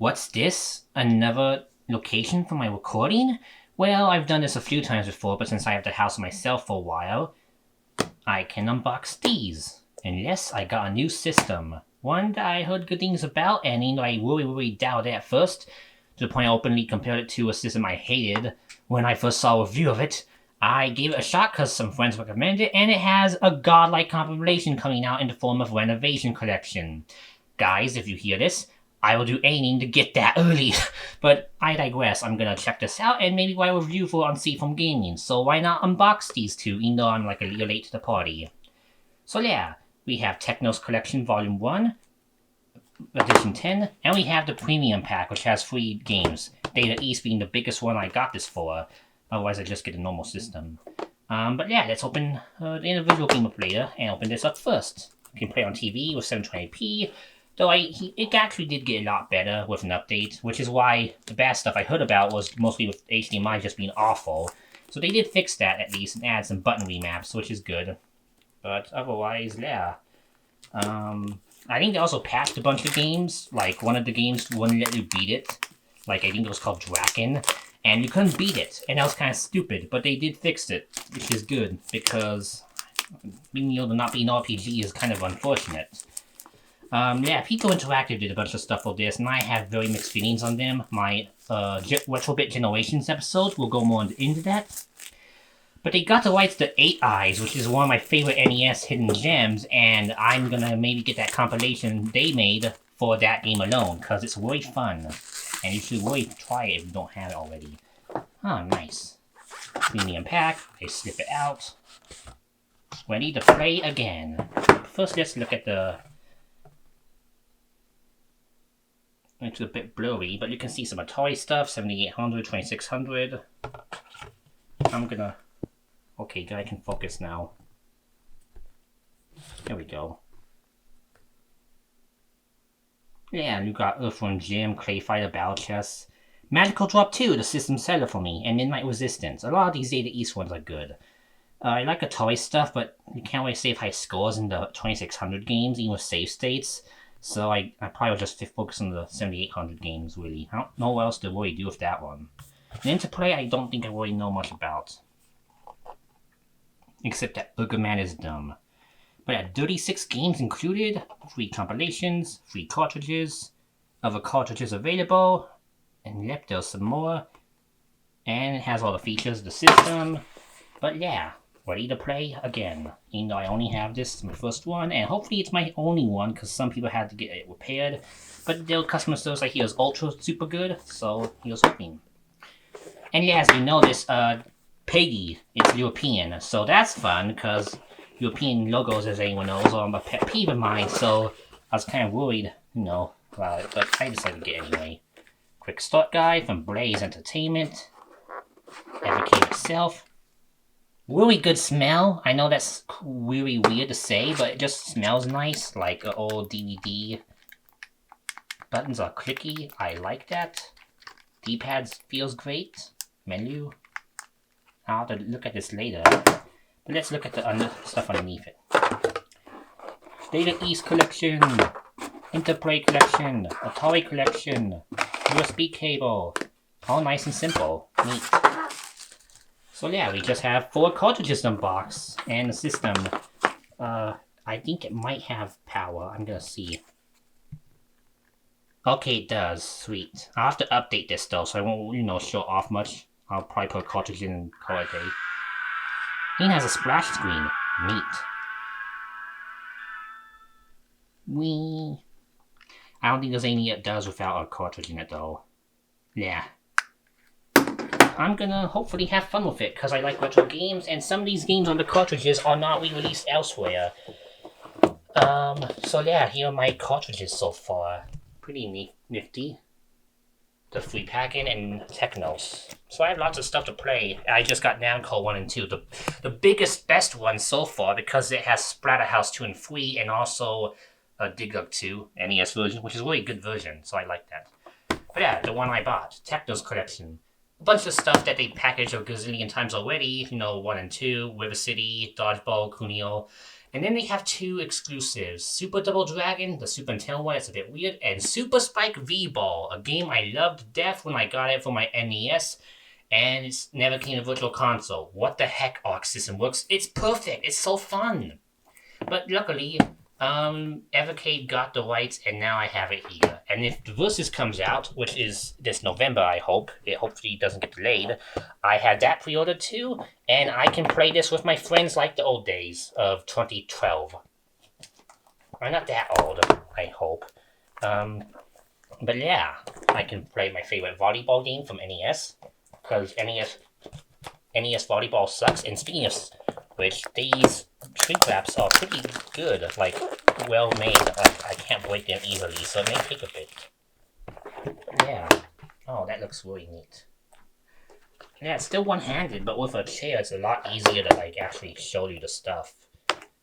What's this? Another location for my recording? Well, I've done this a few times before, but since I have the house myself for a while, I can unbox these. And yes, I got a new system. One that I heard good things about, and I really doubted it at first, to the point I openly compared it to a system I hated when I first saw a review of it. I gave it a shot because some friends recommended it, and it has a godlike compilation coming out in the form of Renovation Collection. Guys, if you hear this, I will do anything to get that early. But I digress. I'm gonna check this out and maybe write a review for it on C-Foam Gaming. So why not unbox these two, even though I'm like a little late to the party. So yeah, we have Techno's Collection Volume 1, Edition 10, and we have the Premium Pack, which has 3 games. Data East being the biggest one I got this for. Otherwise, I just get a normal system. But yeah, let's open the individual game up later and open this up first. You can play on TV with 720p, though it actually did get a lot better with an update, which is why the bad stuff I heard about was mostly with HDMI just being awful. So they did fix that at least and add some button remaps, which is good. But otherwise, yeah. I think they also patched a bunch of games. Like, one of the games wouldn't let you beat it. Like, I think it was called Draken. And you couldn't beat it, and that was kind of stupid, but they did fix it, which is good, because being able to not be an RPG is kind of unfortunate. Yeah, Pico Interactive did a bunch of stuff for this, and I have very mixed feelings on them. My Retrobit Generations episode will go more into that. But they got the rights to 8 Eyes, which is one of my favorite NES hidden gems, and I'm gonna maybe get that compilation they made for that game alone, because it's really fun. And you should really try it if you don't have it already. Oh, nice. Premium pack. I slip it out. Ready to play again. First, let's look at the... It's a bit blurry, but you can see some Atari stuff. 7800, 2600. I'm gonna... Okay, I can focus now. There we go. Yeah, you got Earthworm Jim, Clay Fighter, Battle Chess. Magical Drop 2, the system seller for me, and Midnight Resistance. A lot of these Data East ones are good. I like Atari stuff, but you can't really save high scores in the 2600 games, even with save states. So I probably will just focus on the 7800 games, really. I don't know what else to really do with that one. And Interplay, I don't think I really know much about. Except that Boogerman is dumb. But at 36 games included, 3 compilations, 3 cartridges, other cartridges available, and yep, there's some more. And it has all the features of the system. But yeah, ready to play again. Even though I only have this, my first one, and hopefully it's my only one, because some people had to get it repaired. But their customer service I hear is ultra super good, so here's hoping. And yeah, as you know, this Peggy, it's European, so that's fun, because European logos, as anyone knows, are a pet peeve of mine, so I was kind of worried, about it, but I decided to get it anyway. Quick start guide from Blaze Entertainment. Evercade itself. Really good smell. I know that's really weird to say, but it just smells nice, like an old DVD. Buttons are clicky. I like that. D-pad feels great. Menu. I'll have to look at this later. But let's look at the stuff underneath it. Data East Collection, Interplay Collection, Atari Collection, USB cable. All nice and simple. Neat. So yeah, we just have 4 cartridges to unbox and a system. I think it might have power. I'm gonna see. Okay, it does. Sweet. I'll have to update this though, so I won't, show off much. I'll probably put a cartridge in and call it a day. It has a splash screen. Neat. Whee. I don't think there's anything it does without a cartridge in it though. Yeah. I'm gonna hopefully have fun with it, because I like retro games, and some of these games on the cartridges are not re-released elsewhere. So yeah, here are my cartridges so far. Pretty nifty. The free packing and Technos. So I have lots of stuff to play. I just got Namco 1 and 2, the biggest, best one so far, because it has Splatterhouse 2 and 3, and also a Dig Dug 2 NES version, which is a really good version, so I like that. But yeah, the one I bought, Technos Collection. A bunch of stuff that they packaged a gazillion times already, 1 and 2, River City, Dodgeball, Kunio, And then they have 2 exclusives. Super Double Dragon, the Super Nintendo one, it's a bit weird, and Super Spike V-Ball, a game I loved to death when I got it for my NES, and it's never came to Virtual Console. What the heck, Arc System Works? It's perfect, it's so fun! But luckily, Evercade got the rights, and now I have it here. And if the Versus comes out, which is this November, I hope, it hopefully doesn't get delayed, I have that pre-ordered too, and I can play this with my friends like the old days of 2012. I'm not that old, I hope. But yeah, I can play my favorite volleyball game from NES, because NES volleyball sucks. And speaking of which, these shrink wraps are pretty good, like, well made. Like, I can't break them easily, so it may take a bit. But yeah. Oh, that looks really neat. Yeah, it's still one-handed, but with a chair, it's a lot easier to, like, actually show you the stuff.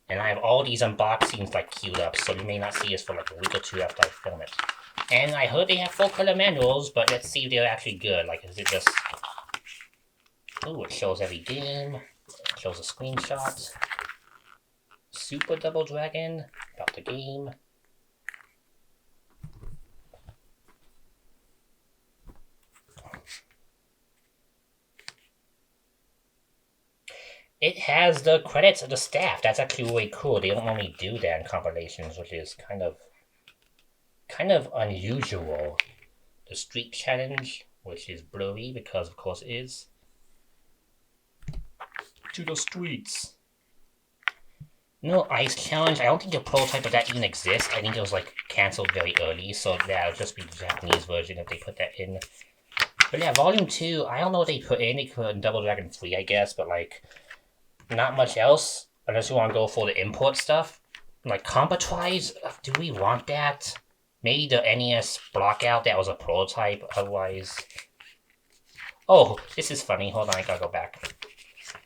And I have all these unboxings, like, queued up, so you may not see this for, like, a week or 2 after I film it. And I heard they have full-color manuals, but let's see if they're actually good. Like, is it just... Ooh, it shows every game. It shows a screenshot. Super Double Dragon, about the game. It has the credits of the staff. That's actually really cool. They don't normally do that in compilations, which is kind of unusual. The Street Challenge, which is blurry because of course it is. To the streets. No Ice Challenge. I don't think a prototype of that even exists. I think it was like cancelled very early, so that'll just be the Japanese version if they put that in. But yeah, Volume 2, I don't know what they put in. They put in Double Dragon 3, I guess, but like, not much else, unless you want to go for the import stuff. Like, Compatwise, do we want that? Maybe the NES Blockout, that was a prototype, otherwise... Oh, this is funny. Hold on, I gotta go back.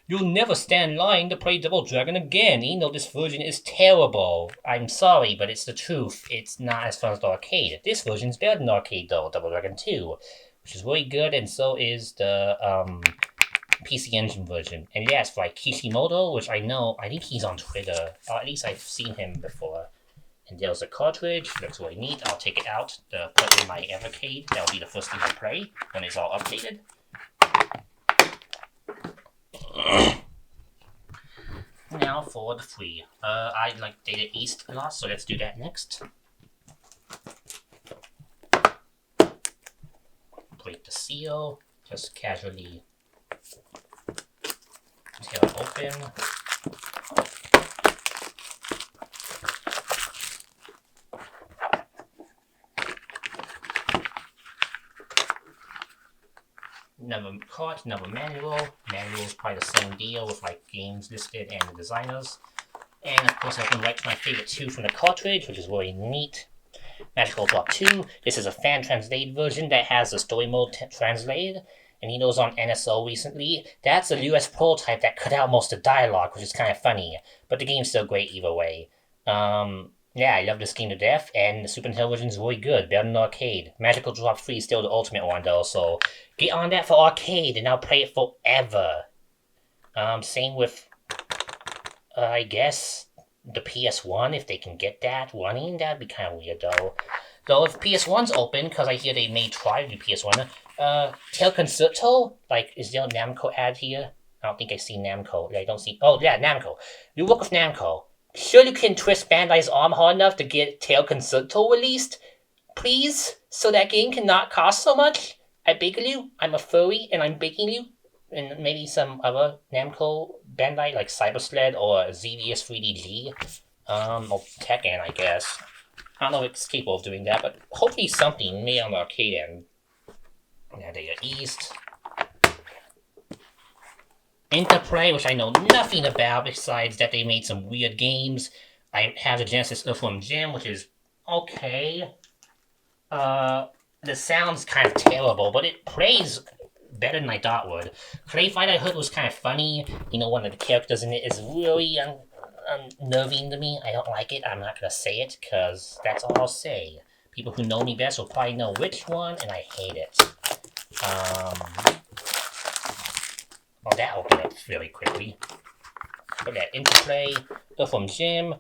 You'll never stand in line to play Double Dragon again, even though this version is terrible. I'm sorry, but it's the truth. It's not as fun as the arcade. This version's better than the arcade, though, Double Dragon 2, which is really good, and so is the PC Engine version. And yes, like Kishimoto, which I think he's on Twitter. Or at least I've seen him before. And there's a cartridge, looks really neat. I'll take it out to put in my Evercade. That'll be the first thing I play when it's all updated. Now for the free. I like Data East a lot, so let's do that next. Break the seal, just casually tear it open. Never cart, never manual. Manual is probably the same deal with like games listed and the designers. And of course I can write to my favorite 2 from the cartridge, which is really neat. Magical Drop 2. This is a fan translated version that has the story mode translated. And he knows on NSO recently. That's a US prototype that cut out most of the dialogue, which is kind of funny. But the game's still great either way. Yeah, I love this game to death, and the Super Nintendo version is really good, better than the arcade. Magical Drop 3 is still the ultimate one, though, so get on that for arcade, and I'll play it forever. Same with, I guess, the PS1, if they can get that running, that'd be kind of weird, though. Though if PS1's open, because I hear they may try to do PS1, Tail Concerto, like, is there a Namco ad here? I don't think I see Namco. I don't see, oh, yeah, Namco. You work with Namco. Sure you can twist Bandai's arm hard enough to get Tail Concerto released? Please? So that game cannot cost so much? I beg you. I'm a furry and I'm begging you. And maybe some other Namco Bandai like Cyber Sled or ZVS 3DG. Or Tekken, I guess. I don't know if it's capable of doing that, but hopefully something made on the arcade end. Now they are East. Interplay, which I know nothing about besides that they made some weird games. I have the Genesis Earthworm Jim, which is okay. The sound's kind of terrible, but it plays better than I thought it would. Clay Fight I heard was kind of funny. You know, one of the characters in it is really unnerving to me. I don't like it. I'm not going to say it, because that's all I'll say. People who know me best will probably know which one, and I hate it. Well, that opened up really quickly. But that Interplay, from Jim.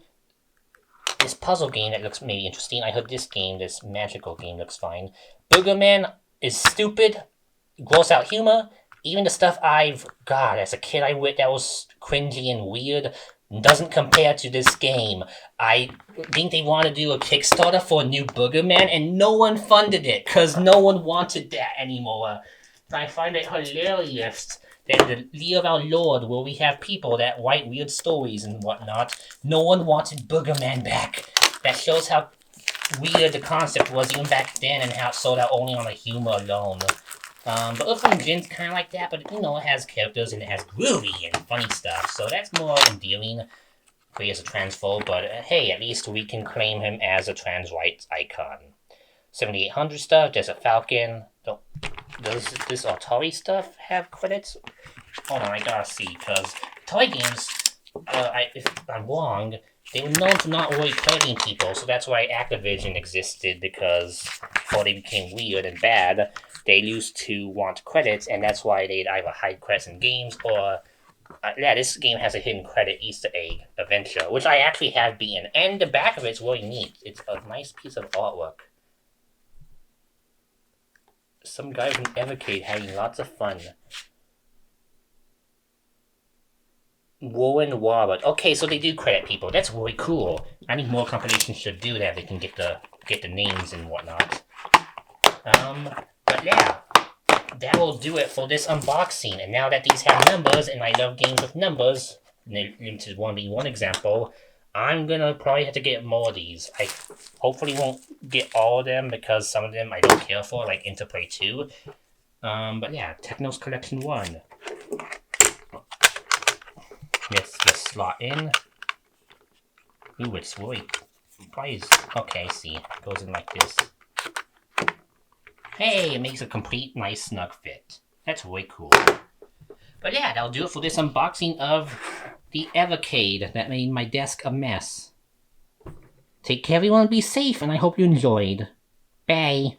This puzzle game that looks maybe interesting. I heard this game, this magical game, looks fine. Burger Man is stupid, gross out humor. Even the stuff God, as a kid I wit that was cringy and weird doesn't compare to this game. I think they want to do a Kickstarter for a new Burger Man, and no one funded it because no one wanted that anymore. I find it hilarious that the year of our Lord, where we have people that write weird stories and whatnot, no one wanted Burger Man back. That shows how weird the concept was even back then and how it sold out only on the humor alone. But Earthworm Jin's kind of like that, but it has characters and it has groovy and funny stuff, so that's more endearing. He is a transphobe, but hey, at least we can claim him as a trans rights icon. 7800 stuff, there's a Falcon. Does this Atari stuff have credits? Hold on, I gotta see, because Atari games, if I'm wrong, they were known for not really crediting people, so that's why Activision existed, because before they became weird and bad, they used to want credits, and that's why they'd either hide credits in games, or this game has a hidden credit Easter egg adventure, which I actually have beaten, and the back of it's really neat. It's a nice piece of artwork. Some guy from Evercade having lots of fun. Warren Robert. Okay, so they do credit people. That's really cool. I think more compilations should do that. They can get the names and whatnot. But yeah, that will do it for this unboxing. And now that these have numbers, and I love games with numbers, to one example, I'm gonna probably have to get more of these. I hopefully won't get all of them because some of them I don't care for, like Interplay 2. But yeah, Technos Collection 1. Let's just slot in. Ooh, it's really... Okay, I see. It goes in like this. Hey, it makes a complete, nice, snug fit. That's way cool. But yeah, that'll do it for this unboxing of the Evercade that made my desk a mess. Take care everyone, be safe, and I hope you enjoyed. Bye.